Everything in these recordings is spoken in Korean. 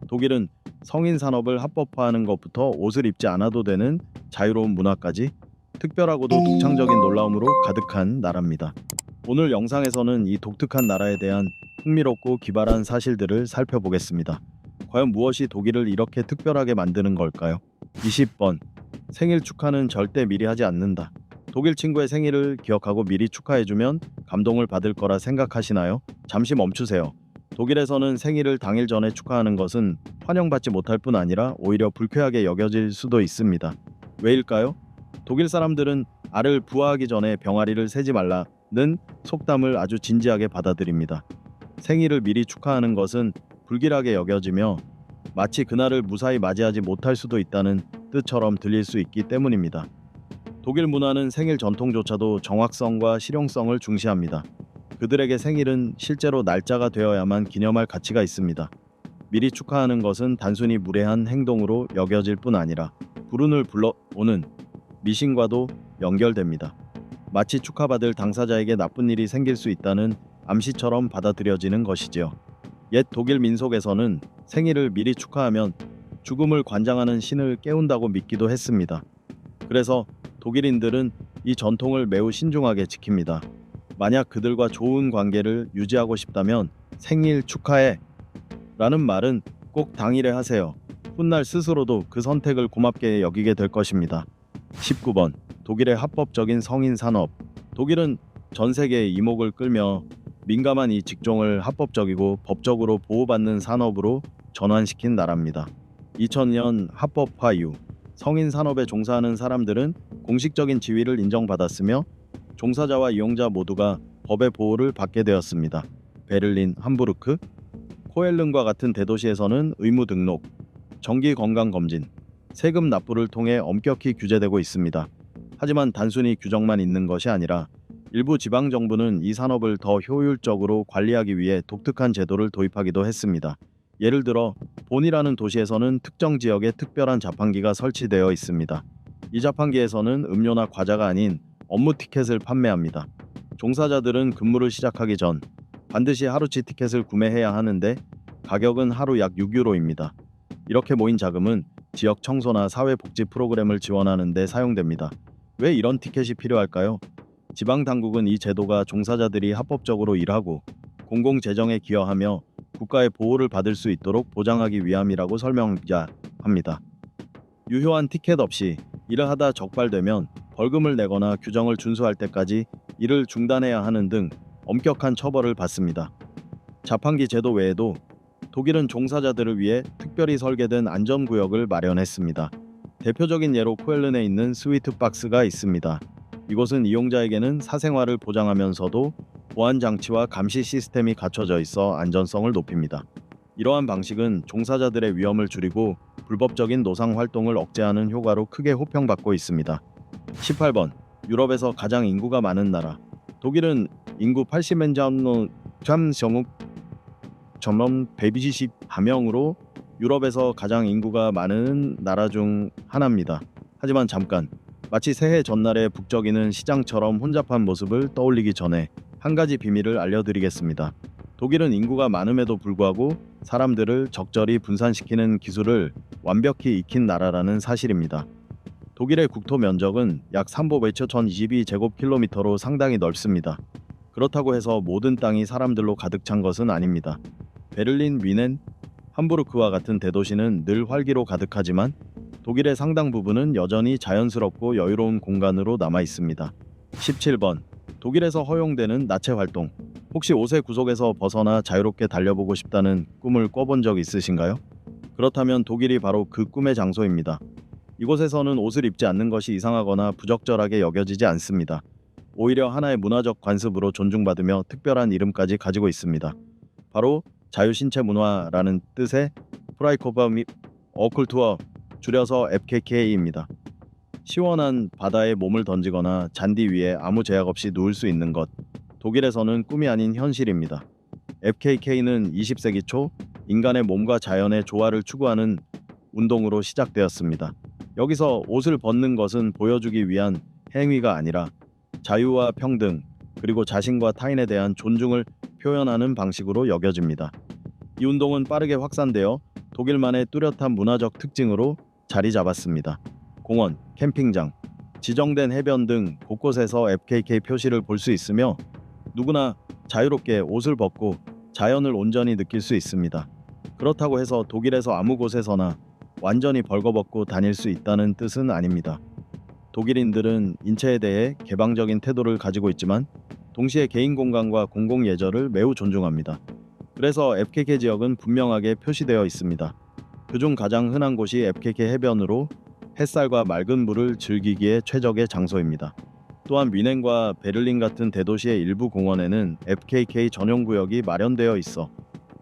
독일은 성인 산업을 합법화하는 것부터 옷을 입지 않아도 되는 자유로운 문화까지 특별하고도 독창적인 놀라움으로 가득한 나라입니다. 오늘 영상에서는 이 독특한 나라에 대한 흥미롭고 기발한 사실들을 살펴보겠습니다. 과연 무엇이 독일을 이렇게 특별하게 만드는 걸까요? 20번. 생일 축하는 절대 미리 하지 않는다. 독일 친구의 생일을 기억하고 미리 축하해주면 감동을 받을 거라 생각하시나요? 잠시 멈추세요. 독일에서는 생일을 당일 전에 축하하는 것은 환영받지 못할 뿐 아니라 오히려 불쾌하게 여겨질 수도 있습니다. 왜일까요? 독일 사람들은 알을 부화하기 전에 병아리를 세지 말라는 속담을 아주 진지하게 받아들입니다. 생일을 미리 축하하는 것은 불길하게 여겨지며 마치 그날을 무사히 맞이하지 못할 수도 있다는 뜻처럼 들릴 수 있기 때문입니다. 독일 문화는 생일 전통조차도 정확성과 실용성을 중시합니다. 그들에게 생일은 실제로 날짜가 되어야만 기념할 가치가 있습니다. 미리 축하하는 것은 단순히 무례한 행동으로 여겨질 뿐 아니라 불운을 불러오는 미신과도 연결됩니다. 마치 축하받을 당사자에게 나쁜 일이 생길 수 있다는 암시처럼 받아들여지는 것이지요. 옛 독일 민속에서는 생일을 미리 축하하면 죽음을 관장하는 신을 깨운다고 믿기도 했습니다. 그래서 독일인들은 이 전통을 매우 신중하게 지킵니다. 만약 그들과 좋은 관계를 유지하고 싶다면 생일 축하해 라는 말은 꼭 당일에 하세요. 훗날 스스로도 그 선택을 고맙게 여기게 될 것입니다. 19번. 독일의 합법적인 성인 산업. 독일은 전 세계의 이목을 끌며 민감한 이 직종을 합법적이고 법적으로 보호받는 산업으로 전환시킨 나라입니다. 2000년 합법화 이후 성인 산업에 종사하는 사람들은 공식적인 지위를 인정받았으며 종사자와 이용자 모두가 법의 보호를 받게 되었습니다. 베를린, 함부르크, 코엘른과 같은 대도시에서는 의무 등록, 정기 건강 검진, 세금 납부를 통해 엄격히 규제되고 있습니다. 하지만 단순히 규정만 있는 것이 아니라 일부 지방 정부는 이 산업을 더 효율적으로 관리하기 위해 독특한 제도를 도입하기도 했습니다. 예를 들어 본이라는 도시에서는 특정 지역에 특별한 자판기가 설치되어 있습니다. 이 자판기에서는 음료나 과자가 아닌 업무 티켓을 판매합니다. 종사자들은 근무를 시작하기 전 반드시 하루치 티켓을 구매해야 하는데 가격은 하루 약 6유로입니다. 이렇게 모인 자금은 지역 청소나 사회복지 프로그램을 지원하는 데 사용됩니다. 왜 이런 티켓이 필요할까요? 지방 당국은 이 제도가 종사자들이 합법적으로 일하고 공공재정에 기여하며 국가의 보호를 받을 수 있도록 보장하기 위함이라고 설명합니다. 유효한 티켓 없이 일을 하다 적발되면 벌금을 내거나 규정을 준수할 때까지 일을 중단해야 하는 등 엄격한 처벌을 받습니다. 자판기 제도 외에도 독일은 종사자들을 위해 특별히 설계된 안전구역을 마련했습니다. 대표적인 예로 코엘른에 있는 스위트박스가 있습니다. 이곳은 이용자에게는 사생활을 보장하면서도 보안 장치와 감시 시스템이 갖춰져 있어 안전성을 높입니다. 이러한 방식은 종사자들의 위험을 줄이고 불법적인 노상 활동을 억제하는 효과로 크게 호평받고 있습니다. 18번. 유럽에서 가장 인구가 많은 나라. 독일은 인구 80만 정읍 전원 120가명으로 유럽에서 가장 인구가 많은 나라 중 하나입니다. 하지만 잠깐, 마치 새해 전날의 북적이는 시장처럼 혼잡한 모습을 떠올리기 전에 한 가지 비밀을 알려드리겠습니다. 독일은 인구가 많음에도 불구하고 사람들을 적절히 분산시키는 기술을 완벽히 익힌 나라라는 사실입니다. 독일의 국토 면적은 약 3,522제곱킬로미터로 상당히 넓습니다. 그렇다고 해서 모든 땅이 사람들로 가득 찬 것은 아닙니다. 베를린, 뮌헨, 함부르크와 같은 대도시는 늘 활기로 가득하지만 독일의 상당 부분은 여전히 자연스럽고 여유로운 공간으로 남아 있습니다. 17번. 독일에서 허용되는 나체 활동. 혹시 옷의 구속에서 벗어나 자유롭게 달려보고 싶다는 꿈을 꿔본 적 있으신가요? 그렇다면 독일이 바로 그 꿈의 장소입니다. 이곳에서는 옷을 입지 않는 것이 이상하거나 부적절하게 여겨지지 않습니다. 오히려 하나의 문화적 관습으로 존중받으며 특별한 이름까지 가지고 있습니다. 바로 자유신체 문화라는 뜻의 프라이코바 및 어쿨투어, 줄여서 FKK입니다. 시원한 바다에 몸을 던지거나 잔디 위에 아무 제약 없이 누울 수 있는 것. 독일에서는 꿈이 아닌 현실입니다. FKK는 20세기 초 인간의 몸과 자연의 조화를 추구하는 운동으로 시작되었습니다. 여기서 옷을 벗는 것은 보여주기 위한 행위가 아니라 자유와 평등, 그리고 자신과 타인에 대한 존중을 표현하는 방식으로 여겨집니다. 이 운동은 빠르게 확산되어 독일만의 뚜렷한 문화적 특징으로 자리 잡았습니다. 공원, 캠핑장, 지정된 해변 등 곳곳에서 FKK 표시를 볼 수 있으며 누구나 자유롭게 옷을 벗고 자연을 온전히 느낄 수 있습니다. 그렇다고 해서 독일에서 아무 곳에서나 완전히 벌거벗고 다닐 수 있다는 뜻은 아닙니다. 독일인들은 인체에 대해 개방적인 태도를 가지고 있지만 동시에 개인 공간과 공공 예절을 매우 존중합니다. 그래서 FKK 지역은 분명하게 표시되어 있습니다. 그중 가장 흔한 곳이 FKK 해변으로 햇살과 맑은 물을 즐기기에 최적의 장소입니다. 또한 뮌헨과 베를린 같은 대도시의 일부 공원에는 FKK 전용 구역이 마련되어 있어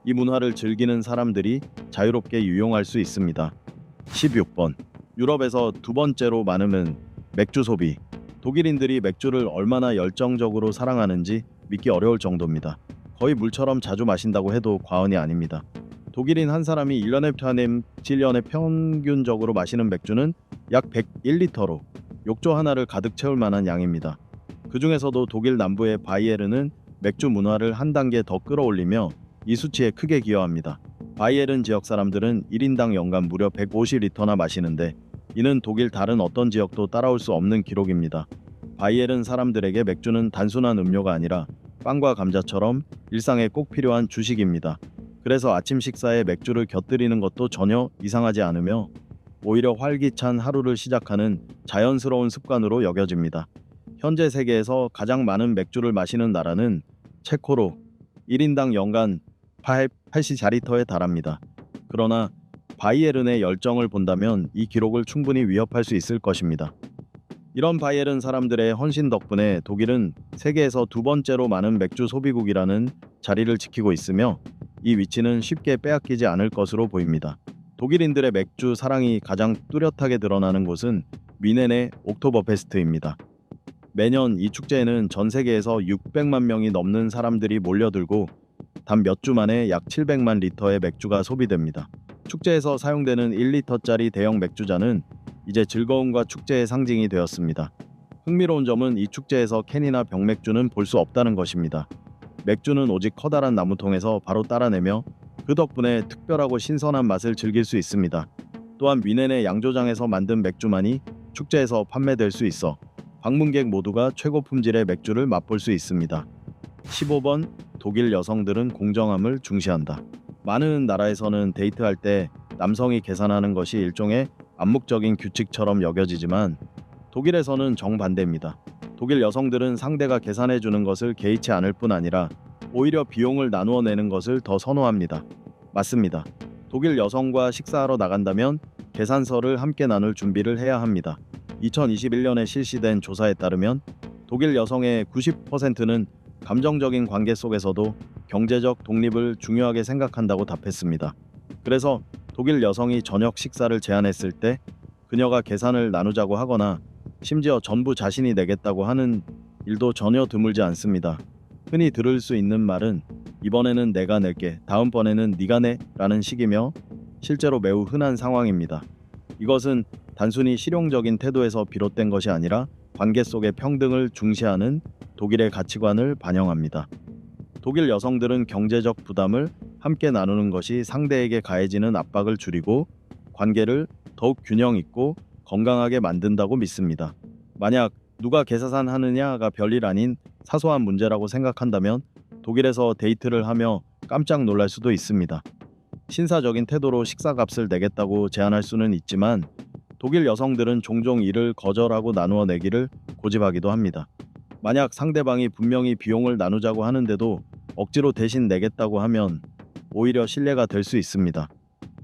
이 문화를 즐기는 사람들이 자유롭게 유용할 수 있습니다. 16번. 유럽에서 두 번째로 많은 맥주 소비. 독일인들이 맥주를 얼마나 열정적으로 사랑하는지 믿기 어려울 정도입니다. 거의 물처럼 자주 마신다고 해도 과언이 아닙니다. 독일인 한 사람이 1년에 평균적으로 마시는 맥주는 약 101리터로 욕조 하나를 가득 채울 만한 양입니다. 그 중에서도 독일 남부의 바이에른은 맥주 문화를 한 단계 더 끌어올리며 이 수치에 크게 기여합니다. 바이에른 지역 사람들은 1인당 연간 무려 150리터나 마시는데 이는 독일 다른 어떤 지역도 따라올 수 없는 기록입니다. 바이에른 사람들에게 맥주는 단순한 음료가 아니라 빵과 감자처럼 일상에 꼭 필요한 주식입니다. 그래서 아침 식사에 맥주를 곁들이는 것도 전혀 이상하지 않으며 오히려 활기찬 하루를 시작하는 자연스러운 습관으로 여겨집니다. 현재 세계에서 가장 많은 맥주를 마시는 나라는 체코로 1인당 연간 84리터에 달합니다. 그러나 바이에른의 열정을 본다면 이 기록을 충분히 위협할 수 있을 것입니다. 이런 바이에른 사람들의 헌신 덕분에 독일은 세계에서 두 번째로 많은 맥주 소비국이라는 자리를 지키고 있으며 이 위치는 쉽게 빼앗기지 않을 것으로 보입니다. 독일인들의 맥주 사랑이 가장 뚜렷하게 드러나는 곳은 뮌헨의 옥토버페스트입니다. 매년 이 축제에는 전 세계에서 600만 명이 넘는 사람들이 몰려들고 단 몇 주 만에 약 700만 리터의 맥주가 소비됩니다. 축제에서 사용되는 1리터짜리 대형 맥주잔은 이제 즐거움과 축제의 상징이 되었습니다. 흥미로운 점은 이 축제에서 캔이나 병맥주는 볼 수 없다는 것입니다. 맥주는 오직 커다란 나무통에서 바로 따라내며 그 덕분에 특별하고 신선한 맛을 즐길 수 있습니다. 또한 뮌헨의 양조장에서 만든 맥주만이 축제에서 판매될 수 있어 방문객 모두가 최고 품질의 맥주를 맛볼 수 있습니다. 15번. 독일 여성들은 공정함을 중시한다. 많은 나라에서는 데이트할 때 남성이 계산하는 것이 일종의 암묵적인 규칙처럼 여겨지지만 독일에서는 정반대입니다. 독일 여성들은 상대가 계산해 주는 것을 개의치 않을 뿐 아니라 오히려 비용을 나누어 내는 것을 더 선호합니다. 맞습니다. 독일 여성과 식사하러 나간다면 계산서를 함께 나눌 준비를 해야 합니다. 2021년에 실시된 조사에 따르면 독일 여성의 90%는 감정적인 관계 속에서도 경제적 독립을 중요하게 생각한다고 답했습니다. 그래서 독일 여성이 저녁 식사를 제안했을 때 그녀가 계산을 나누자고 하거나 심지어 전부 자신이 내겠다고 하는 일도 전혀 드물지 않습니다. 흔히 들을 수 있는 말은 이번에는 내가 낼게, 다음번에는 네가 내 라는 식이며 실제로 매우 흔한 상황입니다. 이것은 단순히 실용적인 태도에서 비롯된 것이 아니라 관계 속의 평등을 중시하는 독일의 가치관을 반영합니다. 독일 여성들은 경제적 부담을 함께 나누는 것이 상대에게 가해지는 압박을 줄이고 관계를 더욱 균형 있고 건강하게 만든다고 믿습니다. 만약 누가 계산하느냐가 별일 아닌 사소한 문제라고 생각한다면 독일에서 데이트를 하며 깜짝 놀랄 수도 있습니다. 신사적인 태도로 식사값을 내겠다고 제안할 수는 있지만 독일 여성들은 종종 이를 거절하고 나누어 내기를 고집하기도 합니다. 만약 상대방이 분명히 비용을 나누자고 하는데도 억지로 대신 내겠다고 하면 오히려 신뢰가 될 수 있습니다.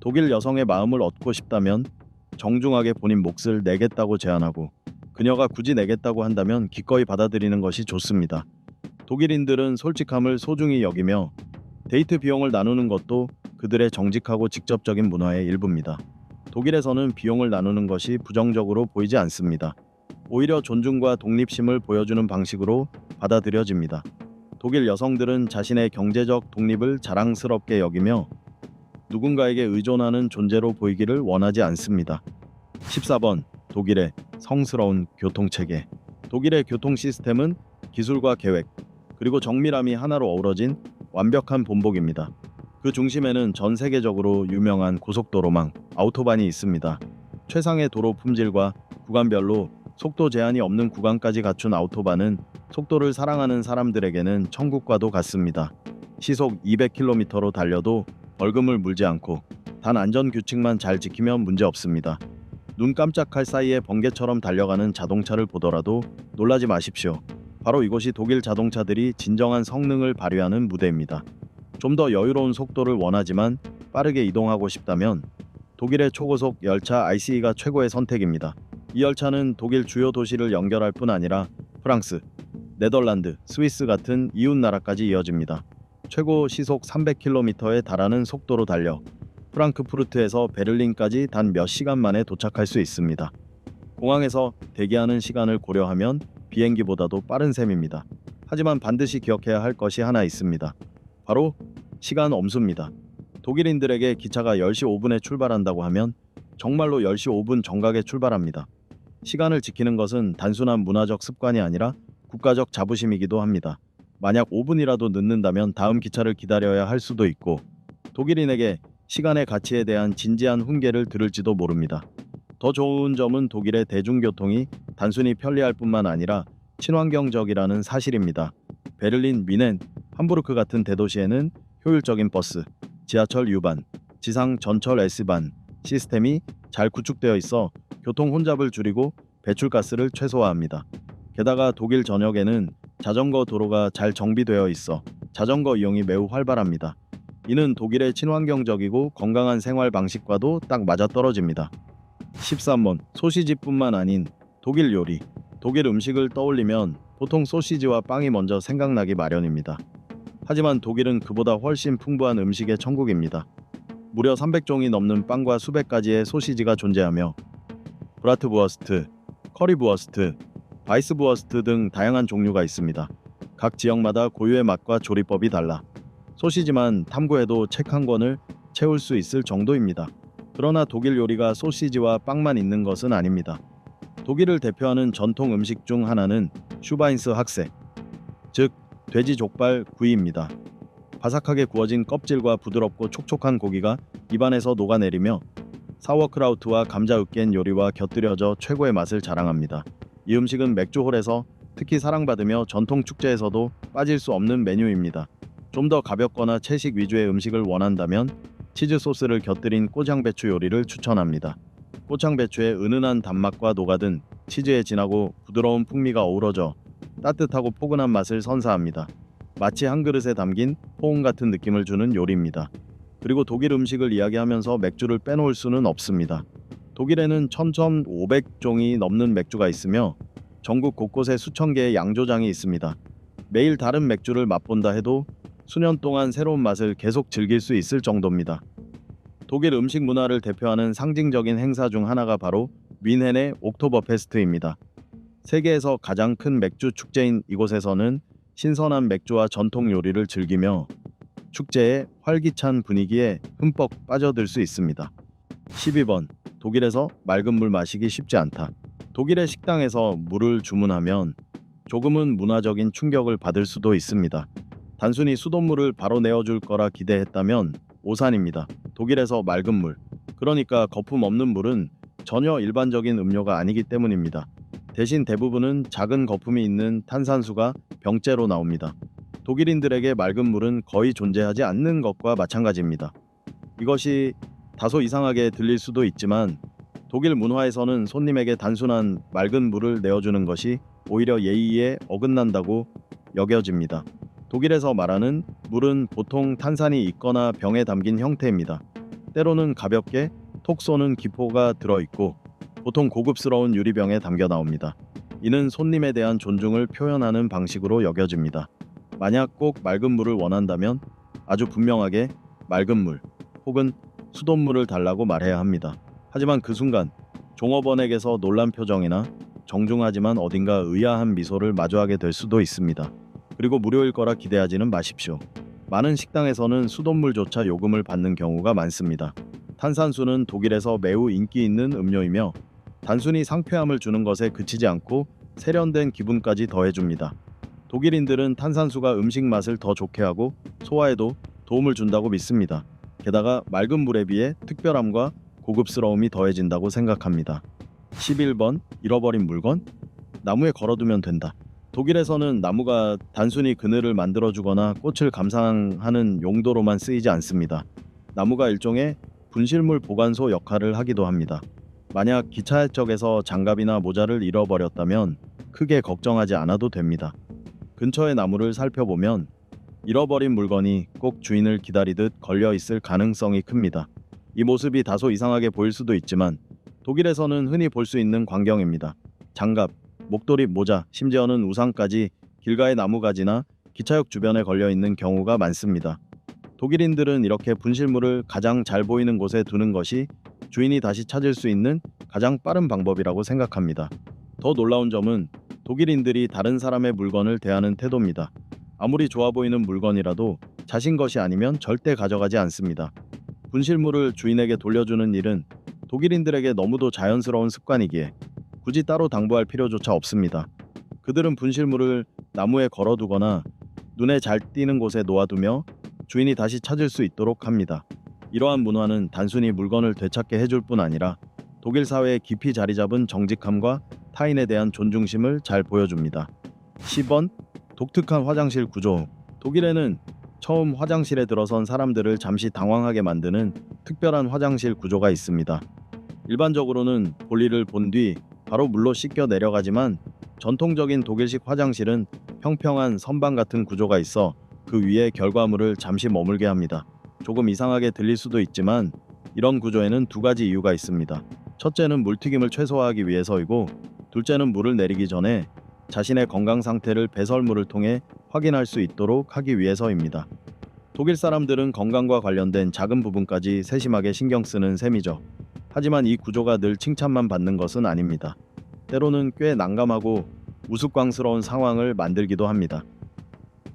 독일 여성의 마음을 얻고 싶다면 정중하게 본인 몫을 내겠다고 제안하고 그녀가 굳이 내겠다고 한다면 기꺼이 받아들이는 것이 좋습니다. 독일인들은 솔직함을 소중히 여기며 데이트 비용을 나누는 것도 그들의 정직하고 직접적인 문화의 일부입니다. 독일에서는 비용을 나누는 것이 부정적으로 보이지 않습니다. 오히려 존중과 독립심을 보여주는 방식으로 받아들여집니다. 독일 여성들은 자신의 경제적 독립을 자랑스럽게 여기며 누군가에게 의존하는 존재로 보이기를 원하지 않습니다. 14번. 독일의 성스러운 교통체계. 독일의 교통 시스템은 기술과 계획, 그리고 정밀함이 하나로 어우러진 완벽한 본복입니다. 그 중심에는 전 세계적으로 유명한 고속도로망 아우토반이 있습니다. 최상의 도로 품질과 구간별로 속도 제한이 없는 구간까지 갖춘 아우토반은 속도를 사랑하는 사람들에게는 천국과도 같습니다. 시속 200km로 달려도 벌금을 물지 않고 단 안전 규칙만 잘 지키면 문제 없습니다. 눈 깜짝할 사이에 번개처럼 달려가는 자동차를 보더라도 놀라지 마십시오. 바로 이곳이 독일 자동차들이 진정한 성능을 발휘하는 무대입니다. 좀 더 여유로운 속도를 원하지만 빠르게 이동하고 싶다면 독일의 초고속 열차 ICE가 최고의 선택입니다. 이 열차는 독일 주요 도시를 연결할 뿐 아니라 프랑스, 네덜란드, 스위스 같은 이웃 나라까지 이어집니다. 최고 시속 300km에 달하는 속도로 달려 프랑크푸르트에서 베를린까지 단 몇 시간 만에 도착할 수 있습니다. 공항에서 대기하는 시간을 고려하면 비행기보다도 빠른 셈입니다. 하지만 반드시 기억해야 할 것이 하나 있습니다. 바로 시간 엄수입니다. 독일인들에게 기차가 10시 5분에 출발한다고 하면 정말로 10시 5분 정각에 출발합니다. 시간을 지키는 것은 단순한 문화적 습관이 아니라 국가적 자부심이기도 합니다. 만약 5분이라도 늦는다면 다음 기차를 기다려야 할 수도 있고 독일인에게 시간의 가치에 대한 진지한 훈계를 들을지도 모릅니다. 더 좋은 점은 독일의 대중교통이 단순히 편리할 뿐만 아니라 친환경적이라는 사실입니다. 베를린, 뮌헨, 함부르크 같은 대도시에는 효율적인 버스, 지하철 U반, 지상 전철 S반 시스템이 잘 구축되어 있어 교통 혼잡을 줄이고 배출가스를 최소화합니다. 게다가 독일 전역에는 자전거 도로가 잘 정비되어 있어 자전거 이용이 매우 활발합니다. 이는 독일의 친환경적이고 건강한 생활 방식과도 딱 맞아떨어집니다. 13번 소시지뿐만 아닌 독일 요리. 독일 음식을 떠올리면 보통 소시지와 빵이 먼저 생각나기 마련입니다. 하지만 독일은 그보다 훨씬 풍부한 음식의 천국입니다. 무려 300종이 넘는 빵과 수백 가지의 소시지가 존재하며 브라트부어스트, 커리부어스트, 바이스부어스트 등 다양한 종류가 있습니다. 각 지역마다 고유의 맛과 조리법이 달라 소시지만 탐구해도 책 한 권을 채울 수 있을 정도입니다. 그러나 독일 요리가 소시지와 빵만 있는 것은 아닙니다. 독일을 대표하는 전통 음식 중 하나는 슈바인스 학세, 즉 돼지 족발 구이입니다. 바삭하게 구워진 껍질과 부드럽고 촉촉한 고기가 입안에서 녹아내리며 사워크라우트와 감자 으깬 요리와 곁들여져 최고의 맛을 자랑합니다. 이 음식은 맥주홀에서 특히 사랑받으며 전통 축제에서도 빠질 수 없는 메뉴입니다. 좀 더 가볍거나 채식 위주의 음식을 원한다면 치즈 소스를 곁들인 꼬장배추 요리를 추천합니다. 꼬장배추의 은은한 단맛과 녹아든 치즈의 진하고 부드러운 풍미가 어우러져 따뜻하고 포근한 맛을 선사합니다. 마치 한 그릇에 담긴 포옹 같은 느낌을 주는 요리입니다. 그리고 독일 음식을 이야기하면서 맥주를 빼놓을 수는 없습니다. 독일에는 1,500종이 넘는 맥주가 있으며 전국 곳곳에 수천 개의 양조장이 있습니다. 매일 다른 맥주를 맛본다 해도 수년 동안 새로운 맛을 계속 즐길 수 있을 정도입니다. 독일 음식 문화를 대표하는 상징적인 행사 중 하나가 바로 뮌헨의 옥토버페스트입니다. 세계에서 가장 큰 맥주 축제인 이곳에서는 신선한 맥주와 전통 요리를 즐기며 축제의 활기찬 분위기에 흠뻑 빠져들 수 있습니다. 12번 독일에서 맑은 물 마시기 쉽지 않다. 독일의 식당에서 물을 주문하면 조금은 문화적인 충격을 받을 수도 있습니다. 단순히 수돗물을 바로 내어줄 거라 기대했다면 오산입니다. 독일에서 맑은 물, 그러니까 거품 없는 물은 전혀 일반적인 음료가 아니기 때문입니다. 대신 대부분은 작은 거품이 있는 탄산수가 병째로 나옵니다. 독일인들에게 맑은 물은 거의 존재하지 않는 것과 마찬가지입니다. 이것이 다소 이상하게 들릴 수도 있지만 독일 문화에서는 손님에게 단순한 맑은 물을 내어주는 것이 오히려 예의에 어긋난다고 여겨집니다. 독일에서 말하는 물은 보통 탄산이 있거나 병에 담긴 형태입니다. 때로는 가볍게 톡 쏘는 기포가 들어있고 보통 고급스러운 유리병에 담겨 나옵니다. 이는 손님에 대한 존중을 표현하는 방식으로 여겨집니다. 만약 꼭 맑은 물을 원한다면 아주 분명하게 맑은 물 혹은 수돗물을 달라고 말해야 합니다. 하지만 그 순간 종업원에게서 놀란 표정이나 정중하지만 어딘가 의아한 미소를 마주하게 될 수도 있습니다. 그리고 무료일 거라 기대하지는 마십시오. 많은 식당에서는 수돗물조차 요금을 받는 경우가 많습니다. 탄산수는 독일에서 매우 인기 있는 음료이며 단순히 상쾌함을 주는 것에 그치지 않고 세련된 기분까지 더해줍니다. 독일인들은 탄산수가 음식 맛을 더 좋게 하고 소화에도 도움을 준다고 믿습니다. 게다가 맑은 물에 비해 특별함과 고급스러움이 더해진다고 생각합니다. 11번 잃어버린 물건? 나무에 걸어두면 된다. 독일에서는 나무가 단순히 그늘을 만들어주거나 꽃을 감상하는 용도로만 쓰이지 않습니다. 나무가 일종의 분실물 보관소 역할을 하기도 합니다. 만약 기차 해적에서 장갑이나 모자를 잃어버렸다면 크게 걱정하지 않아도 됩니다. 근처의 나무를 살펴보면 잃어버린 물건이 꼭 주인을 기다리듯 걸려 있을 가능성이 큽니다. 이 모습이 다소 이상하게 보일 수도 있지만 독일에서는 흔히 볼 수 있는 광경입니다. 장갑, 목도리, 모자, 심지어는 우산까지 길가의 나무가지나 기차역 주변에 걸려 있는 경우가 많습니다. 독일인들은 이렇게 분실물을 가장 잘 보이는 곳에 두는 것이 주인이 다시 찾을 수 있는 가장 빠른 방법이라고 생각합니다. 더 놀라운 점은 독일인들이 다른 사람의 물건을 대하는 태도입니다. 아무리 좋아 보이는 물건이라도 자신 것이 아니면 절대 가져가지 않습니다. 분실물을 주인에게 돌려주는 일은 독일인들에게 너무도 자연스러운 습관이기에 굳이 따로 당부할 필요조차 없습니다. 그들은 분실물을 나무에 걸어두거나 눈에 잘 띄는 곳에 놓아두며 주인이 다시 찾을 수 있도록 합니다. 이러한 문화는 단순히 물건을 되찾게 해줄 뿐 아니라 독일 사회에 깊이 자리 잡은 정직함과 타인에 대한 존중심을 잘 보여줍니다. 10번 독특한 화장실 구조. 독일에는 처음 화장실에 들어선 사람들을 잠시 당황하게 만드는 특별한 화장실 구조가 있습니다. 일반적으로는 볼일을 본 뒤 바로 물로 씻겨 내려가지만 전통적인 독일식 화장실은 평평한 선반 같은 구조가 있어 그 위에 결과물을 잠시 머물게 합니다. 조금 이상하게 들릴 수도 있지만 이런 구조에는 두 가지 이유가 있습니다. 첫째는 물튀김을 최소화하기 위해서이고, 둘째는 물을 내리기 전에 자신의 건강 상태를 배설물을 통해 확인할 수 있도록 하기 위해서입니다. 독일 사람들은 건강과 관련된 작은 부분까지 세심하게 신경 쓰는 셈이죠. 하지만 이 구조가 늘 칭찬만 받는 것은 아닙니다. 때로는 꽤 난감하고 우스꽝스러운 상황을 만들기도 합니다.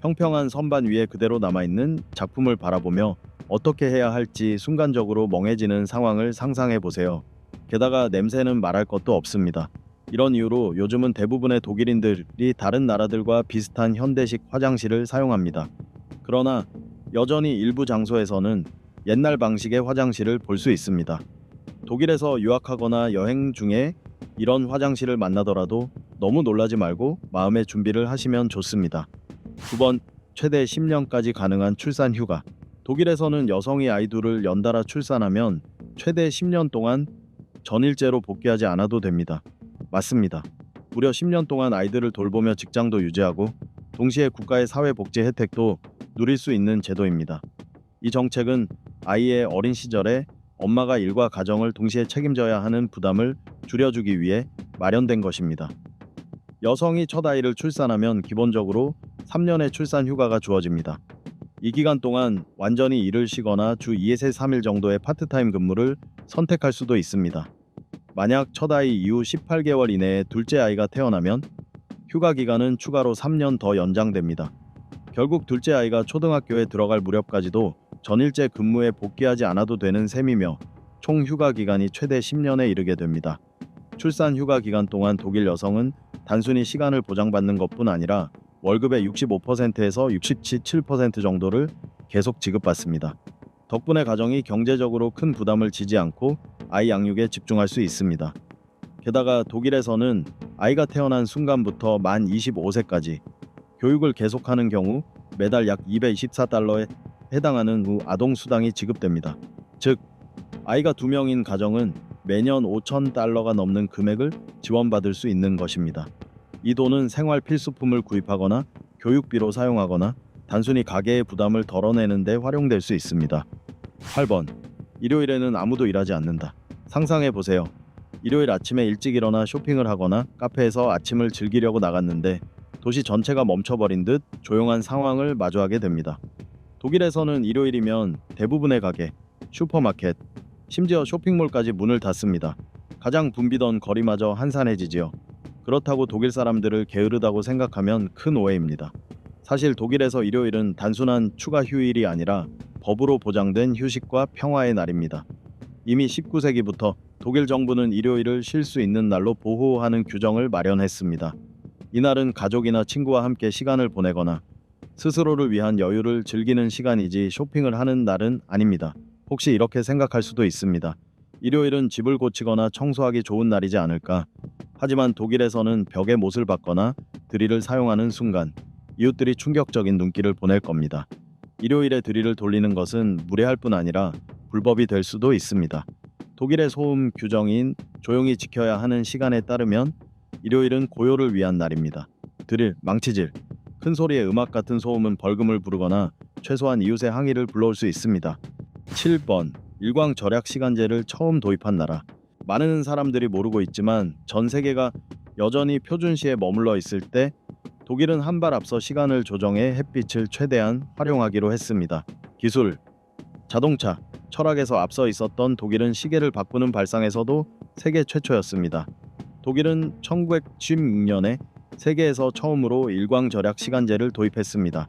평평한 선반 위에 그대로 남아있는 작품을 바라보며 어떻게 해야 할지 순간적으로 멍해지는 상황을 상상해 보세요. 게다가 냄새는 말할 것도 없습니다. 이런 이유로 요즘은 대부분의 독일인들이 다른 나라들과 비슷한 현대식 화장실을 사용합니다. 그러나 여전히 일부 장소에서는 옛날 방식의 화장실을 볼 수 있습니다. 독일에서 유학하거나 여행 중에 이런 화장실을 만나더라도 너무 놀라지 말고 마음의 준비를 하시면 좋습니다. 9번 최대 10년까지 가능한 출산 휴가. 독일에서는 여성이 아이 둘을 연달아 출산하면 최대 10년 동안 전일제로 복귀하지 않아도 됩니다. 맞습니다. 무려 10년 동안 아이들을 돌보며 직장도 유지하고 동시에 국가의 사회복지 혜택도 누릴 수 있는 제도입니다. 이 정책은 아이의 어린 시절에 엄마가 일과 가정을 동시에 책임져야 하는 부담을 줄여주기 위해 마련된 것입니다. 여성이 첫 아이를 출산하면 기본적으로 3년의 출산 휴가가 주어집니다. 이 기간 동안 완전히 일을 쉬거나 주 2에서 3일 정도의 파트타임 근무를 선택할 수도 있습니다. 만약 첫 아이 이후 18개월 이내에 둘째 아이가 태어나면 휴가 기간은 추가로 3년 더 연장됩니다. 결국 둘째 아이가 초등학교에 들어갈 무렵까지도 전일제 근무에 복귀하지 않아도 되는 셈이며 총 휴가 기간이 최대 10년에 이르게 됩니다. 출산 휴가 기간 동안 독일 여성은 단순히 시간을 보장받는 것뿐 아니라 월급의 65%에서 67% 정도를 계속 지급받습니다. 덕분에 가정이 경제적으로 큰 부담을 지지 않고 아이 양육에 집중할 수 있습니다. 게다가 독일에서는 아이가 태어난 순간부터 만 25세까지 교육을 계속하는 경우 매달 약 224달러에 해당하는 후 아동수당이 지급됩니다. 즉, 아이가 2명인 가정은 매년 5,000달러가 넘는 금액을 지원받을 수 있는 것입니다. 이 돈은 생활 필수품을 구입하거나 교육비로 사용하거나 단순히 가계의 부담을 덜어내는 데 활용될 수 있습니다. 8번. 일요일에는 아무도 일하지 않는다. 상상해 보세요. 일요일 아침에 일찍 일어나 쇼핑을 하거나 카페에서 아침을 즐기려고 나갔는데 도시 전체가 멈춰버린 듯 조용한 상황을 마주하게 됩니다. 독일에서는 일요일이면 대부분의 가게, 슈퍼마켓, 심지어 쇼핑몰까지 문을 닫습니다. 가장 붐비던 거리마저 한산해지지요. 그렇다고 독일 사람들을 게으르다고 생각하면 큰 오해입니다. 사실 독일에서 일요일은 단순한 추가 휴일이 아니라 법으로 보장된 휴식과 평화의 날입니다. 이미 19세기부터 독일 정부는 일요일을 쉴 수 있는 날로 보호하는 규정을 마련했습니다. 이날은 가족이나 친구와 함께 시간을 보내거나 스스로를 위한 여유를 즐기는 시간이지 쇼핑을 하는 날은 아닙니다. 혹시 이렇게 생각할 수도 있습니다. 일요일은 집을 고치거나 청소하기 좋은 날이지 않을까? 하지만 독일에서는 벽에 못을 박거나 드릴을 사용하는 순간 이웃들이 충격적인 눈길을 보낼 겁니다. 일요일에 드릴을 돌리는 것은 무례할 뿐 아니라 불법이 될 수도 있습니다. 독일의 소음 규정인 조용히 지켜야 하는 시간에 따르면 일요일은 고요를 위한 날입니다. 드릴, 망치질, 큰 소리의 음악 같은 소음은 벌금을 부르거나 최소한 이웃의 항의를 불러올 수 있습니다. 7번. 일광 절약 시간제를 처음 도입한 나라. 많은 사람들이 모르고 있지만 전 세계가 여전히 표준시에 머물러 있을 때 독일은 한 발 앞서 시간을 조정해 햇빛을 최대한 활용하기로 했습니다. 기술, 자동차, 철학에서 앞서 있었던 독일은 시계를 바꾸는 발상에서도 세계 최초였습니다. 독일은 1996년에 세계에서 처음으로 일광 절약 시간제를 도입했습니다.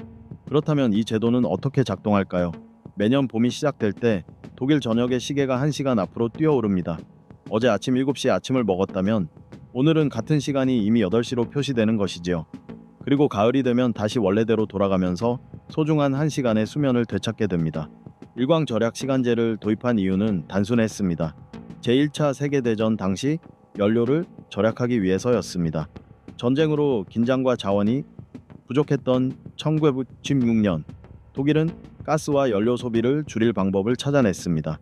그렇다면 이 제도는 어떻게 작동할까요? 매년 봄이 시작될 때 독일 전역의 시계가 1시간 앞으로 뛰어오릅니다. 어제 아침 7시에 아침을 먹었다면 오늘은 같은 시간이 이미 8시로 표시되는 것이지요. 그리고 가을이 되면 다시 원래대로 돌아가면서 소중한 1시간의 수면을 되찾게 됩니다. 일광 절약 시간제를 도입한 이유는 단순했습니다. 제1차 세계대전 당시 연료를 절약하기 위해서였습니다. 전쟁으로 긴장과 자원이 부족했던 1996년 독일은 가스와 연료 소비를 줄일 방법을 찾아냈습니다.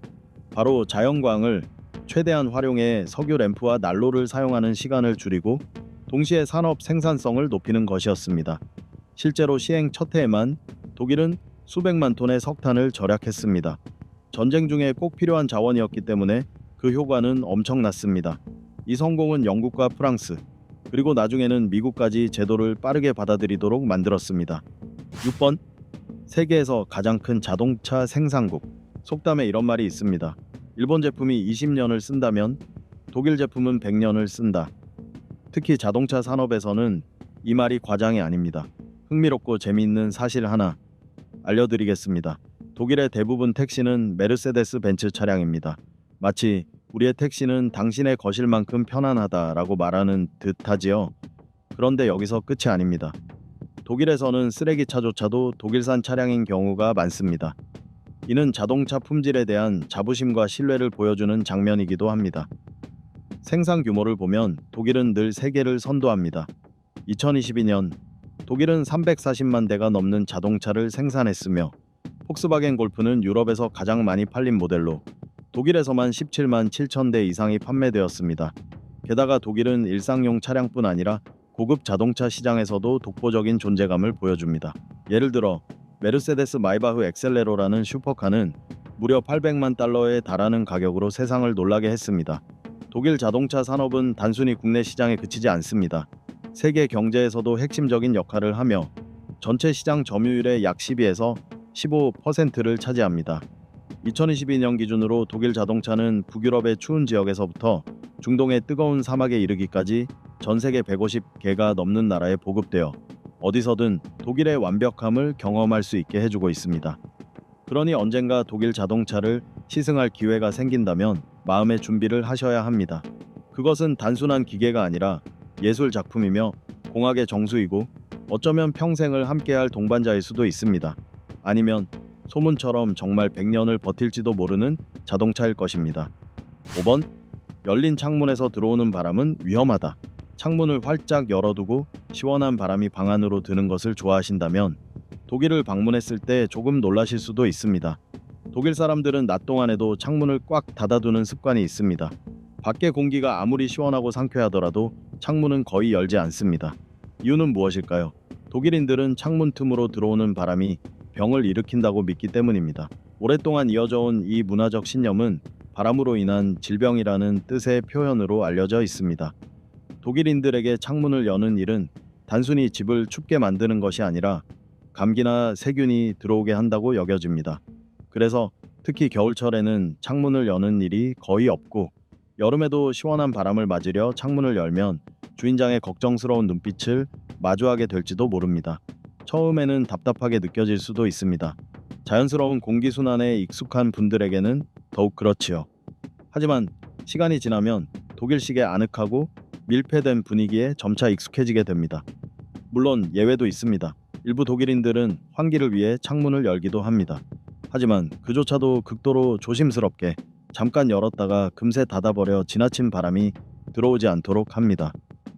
바로 자연광을 최대한 활용해 석유 램프와 난로를 사용하는 시간을 줄이고 동시에 산업 생산성을 높이는 것이었습니다. 실제로 시행 첫 해에만 독일은 수백만 톤의 석탄을 절약했습니다. 전쟁 중에 꼭 필요한 자원이었기 때문에 그 효과는 엄청났습니다. 이 성공은 영국과 프랑스, 그리고 나중에는 미국까지 제도를 빠르게 받아들이도록 만들었습니다. 6번. 세계에서 가장 큰 자동차 생산국. 속담에 이런 말이 있습니다. 일본 제품이 20년을 쓴다면 독일 제품은 100년을 쓴다. 특히 자동차 산업에서는 이 말이 과장이 아닙니다. 흥미롭고 재미있는 사실 하나 알려드리겠습니다. 독일의 대부분 택시는 메르세데스 벤츠 차량입니다. 마치 우리의 택시는 당신의 거실만큼 편안하다라고 말하는 듯하지요. 그런데 여기서 끝이 아닙니다. 독일에서는 쓰레기차조차도 독일산 차량인 경우가 많습니다. 이는 자동차 품질에 대한 자부심과 신뢰를 보여주는 장면이기도 합니다. 생산 규모를 보면 독일은 늘 세계를 선도합니다. 2022년 독일은 340만 대가 넘는 자동차를 생산했으며 폭스바겐 골프는 유럽에서 가장 많이 팔린 모델로 독일에서만 17만 7천 대 이상이 판매되었습니다. 게다가 독일은 일상용 차량뿐 아니라 고급 자동차 시장에서도 독보적인 존재감을 보여줍니다. 예를 들어 메르세데스 마이바흐 엑셀레로라는 슈퍼카는 무려 800만 달러에 달하는 가격으로 세상을 놀라게 했습니다. 독일 자동차 산업은 단순히 국내 시장에 그치지 않습니다. 세계 경제에서도 핵심적인 역할을 하며 전체 시장 점유율의 약 12에서 15%를 차지합니다. 2022년 기준으로 독일 자동차는 북유럽의 추운 지역에서부터 중동의 뜨거운 사막에 이르기까지 전 세계 150개가 넘는 나라에 보급되어 어디서든 독일의 완벽함을 경험할 수 있게 해주고 있습니다. 그러니 언젠가 독일 자동차를 시승할 기회가 생긴다면 마음의 준비를 하셔야 합니다. 그것은 단순한 기계가 아니라 예술 작품이며 공학의 정수이고 어쩌면 평생을 함께할 동반자일 수도 있습니다. 아니면 소문처럼 정말 100년을 버틸지도 모르는 자동차일 것입니다. 5번. 열린 창문에서 들어오는 바람은 위험하다. 창문을 활짝 열어두고 시원한 바람이 방 안으로 드는 것을 좋아하신다면 독일을 방문했을 때 조금 놀라실 수도 있습니다. 독일 사람들은 낮 동안에도 창문을 꽉 닫아두는 습관이 있습니다. 밖의 공기가 아무리 시원하고 상쾌하더라도 창문은 거의 열지 않습니다. 이유는 무엇일까요? 독일인들은 창문 틈으로 들어오는 바람이 병을 일으킨다고 믿기 때문입니다. 오랫동안 이어져 온 이 문화적 신념은 바람으로 인한 질병이라는 뜻의 표현으로 알려져 있습니다. 독일인들에게 창문을 여는 일은 단순히 집을 춥게 만드는 것이 아니라 감기나 세균이 들어오게 한다고 여겨집니다. 그래서 특히 겨울철에는 창문을 여는 일이 거의 없고 여름에도 시원한 바람을 맞으려 창문을 열면 주인장의 걱정스러운 눈빛을 마주하게 될지도 모릅니다. 처음에는 답답하게 느껴질 수도 있습니다. 자연스러운 공기순환에 익숙한 분들에게는 더욱 그렇지요. 하지만 시간이 지나면 독일식의 아늑하고 밀폐된 분위기에 점차 익숙해지게 됩니다. 물론 예외도 있습니다. 일부 독일인들은 환기를 위해 창문을 열기도 합니다. 하지만 그조차도 극도로 조심스럽게 잠깐 열었다가 금세 닫아버려 지나친 바람이 들어오지 않도록 합니다.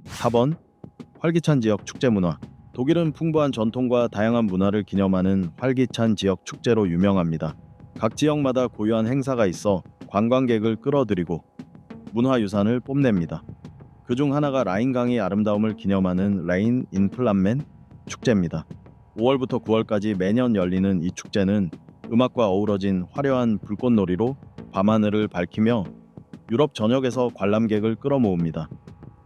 4번 활기찬 지역 축제 문화. 독일은 풍부한 전통과 다양한 문화를 기념하는 활기찬 지역 축제로 유명합니다. 각 지역마다 고유한 행사가 있어 관광객을 끌어들이고 문화유산을 뽐냅니다. 그중 하나가 라인강의 아름다움을 기념하는 레인 인플람멘 축제입니다. 5월부터 9월까지 매년 열리는 이 축제는 음악과 어우러진 화려한 불꽃놀이로 밤하늘을 밝히며 유럽 전역에서 관람객을 끌어모읍니다.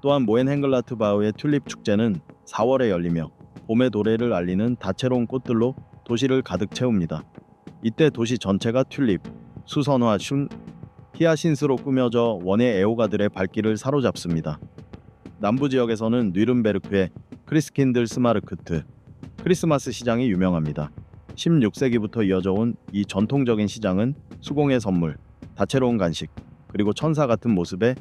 또한 모헨헨글라트바흐의 튤립 축제는 4월에 열리며 봄의 도래를 알리는 다채로운 꽃들로 도시를 가득 채웁니다. 이때 도시 전체가 튤립, 수선화, 히아신스로 꾸며져 원예 애호가들의 발길을 사로잡습니다. 남부 지역에서는 뉘른베르크의 크리스킨들스마르크트 크리스마스 시장이 유명합니다. 16세기부터 이어져 온 이 전통적인 시장은 수공예 선물, 다채로운 간식, 그리고 천사 같은 모습의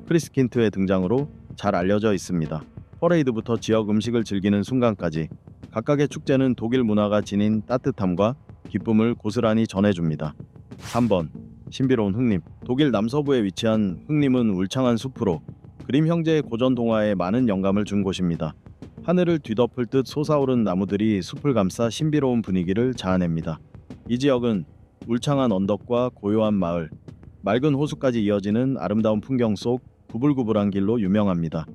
크리스킨트의 등장으로 잘 알려져 있습니다. 퍼레이드부터 지역 음식을 즐기는 순간까지 각각의 축제는 독일 문화가 지닌 따뜻함과 기쁨을 고스란히 전해줍니다. 3번 신비로운 흑림. 독일 남서부에 위치한 흑림은 울창한 숲으로 그림 형제의 고전 동화에 많은 영감을 준 곳입니다. 하늘을 뒤덮을 듯 솟아오른 나무들이 숲을 감싸 신비로운 분위기를 자아냅니다. 이 지역은 울창한 언덕과 고요한 마을, 맑은 호수까지 이어지는 아름다운 풍경 속 구불구불한 길로 유명합니다.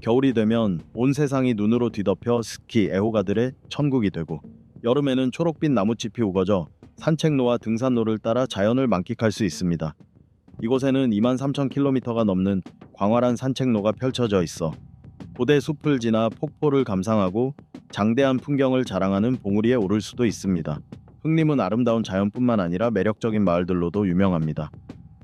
겨울이 되면 온 세상이 눈으로 뒤덮여 스키 애호가들의 천국이 되고, 여름에는 초록빛 나무잎이 우거져 산책로와 등산로를 따라 자연을 만끽할 수 있습니다. 이곳에는 23,000km가 넘는 광활한 산책로가 펼쳐져 있어 고대 숲을 지나 폭포를 감상하고 장대한 풍경을 자랑하는 봉우리에 오를 수도 있습니다. 흑림은 아름다운 자연뿐만 아니라 매력적인 마을들로도 유명합니다.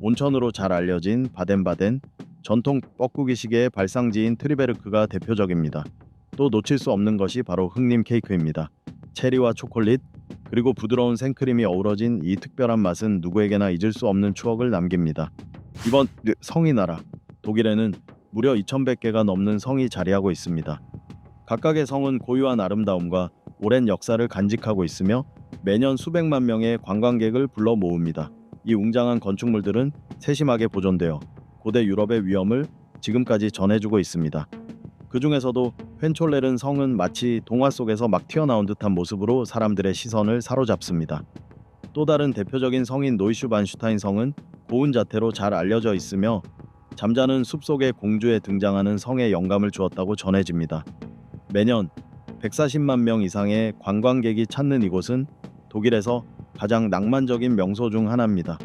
온천으로 잘 알려진 바덴바덴, 전통 뻐꾸기 시계의 발상지인 트리베르크가 대표적입니다. 또 놓칠 수 없는 것이 바로 흑림 케이크입니다. 체리와 초콜릿, 그리고 부드러운 생크림이 어우러진 이 특별한 맛은 누구에게나 잊을 수 없는 추억을 남깁니다. 이번 성이 나라. 독일에는 무려 2100개가 넘는 성이 자리하고 있습니다. 각각의 성은 고유한 아름다움과 오랜 역사를 간직하고 있으며 매년 수백만 명의 관광객을 불러 모읍니다. 이 웅장한 건축물들은 세심하게 보존되어 고대 유럽의 위엄을 지금까지 전해주고 있습니다. 그 중에서도 펜촐레른 성은 마치 동화 속에서 막 튀어나온 듯한 모습으로 사람들의 시선을 사로잡습니다. 또 다른 대표적인 성인 노이슈반슈타인 성은 고운 자태로 잘 알려져 있으며 잠자는 숲속의 공주에 등장하는 성에 영감을 주었다고 전해집니다. 매년 140만 명 이상의 관광객이 찾는 이곳은 독일에서 가장 낭만적인 명소 중 하나입니다.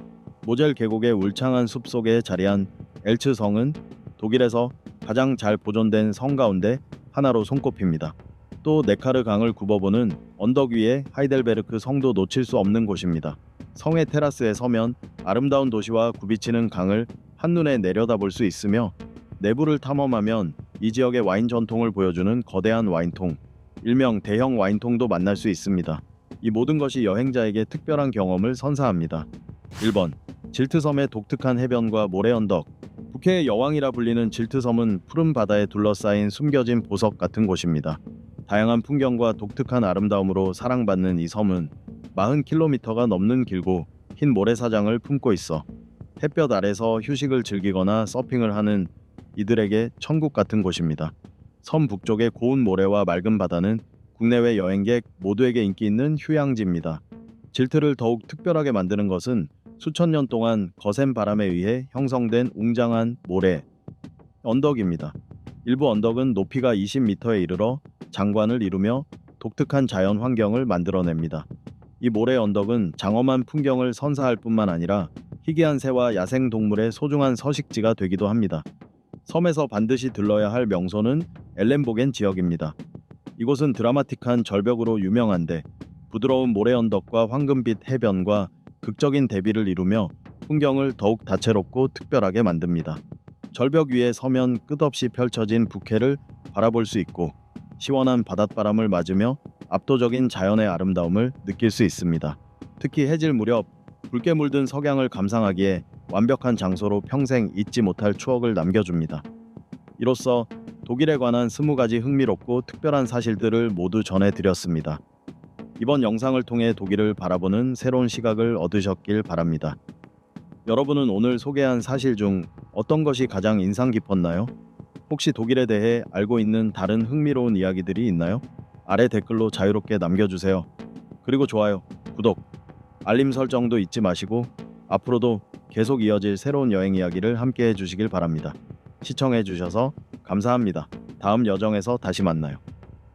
모젤 계곡의 울창한 숲속에 자리한 엘츠 성은 독일에서 가장 잘 보존된 성 가운데 하나로 손꼽힙니다. 또 네카르 강을 굽어보는 언덕 위의 하이델베르크 성도 놓칠 수 없는 곳입니다. 성의 테라스에 서면 아름다운 도시와 굽이치는 강을 한눈에 내려다볼 수 있으며, 내부를 탐험하면 이 지역의 와인 전통을 보여주는 거대한 와인통, 일명 대형 와인통도 만날 수 있습니다. 이 모든 것이 여행자에게 특별한 경험을 선사합니다. 1번 질트섬의 독특한 해변과 모래 언덕. 북해의 여왕이라 불리는 질트섬은 푸른 바다에 둘러싸인 숨겨진 보석 같은 곳입니다. 다양한 풍경과 독특한 아름다움으로 사랑받는 이 섬은 40km가 넘는 길고 흰 모래사장을 품고 있어 햇볕 아래서 휴식을 즐기거나 서핑을 하는 이들에게 천국 같은 곳입니다. 섬 북쪽의 고운 모래와 맑은 바다는 국내외 여행객 모두에게 인기 있는 휴양지입니다. 질트를 더욱 특별하게 만드는 것은 수천 년 동안 거센 바람에 의해 형성된 웅장한 모래 언덕입니다. 일부 언덕은 높이가 20m에 이르러 장관을 이루며 독특한 자연 환경을 만들어냅니다. 이 모래 언덕은 장엄한 풍경을 선사할 뿐만 아니라 희귀한 새와 야생 동물의 소중한 서식지가 되기도 합니다. 섬에서 반드시 들러야 할 명소는 엘렌보겐 지역입니다. 이곳은 드라마틱한 절벽으로 유명한데 부드러운 모래 언덕과 황금빛 해변과 극적인 대비를 이루며 풍경을 더욱 다채롭고 특별하게 만듭니다. 절벽 위에 서면 끝없이 펼쳐진 북해를 바라볼 수 있고 시원한 바닷바람을 맞으며 압도적인 자연의 아름다움을 느낄 수 있습니다. 특히 해질 무렵 붉게 물든 석양을 감상하기에 완벽한 장소로 평생 잊지 못할 추억을 남겨줍니다. 이로써 독일에 관한 20가지 흥미롭고 특별한 사실들을 모두 전해드렸습니다. 이번 영상을 통해 독일을 바라보는 새로운 시각을 얻으셨길 바랍니다. 여러분은 오늘 소개한 사실 중 어떤 것이 가장 인상 깊었나요? 혹시 독일에 대해 알고 있는 다른 흥미로운 이야기들이 있나요? 아래 댓글로 자유롭게 남겨주세요. 그리고 좋아요, 구독, 알림 설정도 잊지 마시고 앞으로도 계속 이어질 새로운 여행 이야기를 함께 해주시길 바랍니다. 시청해주셔서 감사합니다. 다음 여정에서 다시 만나요.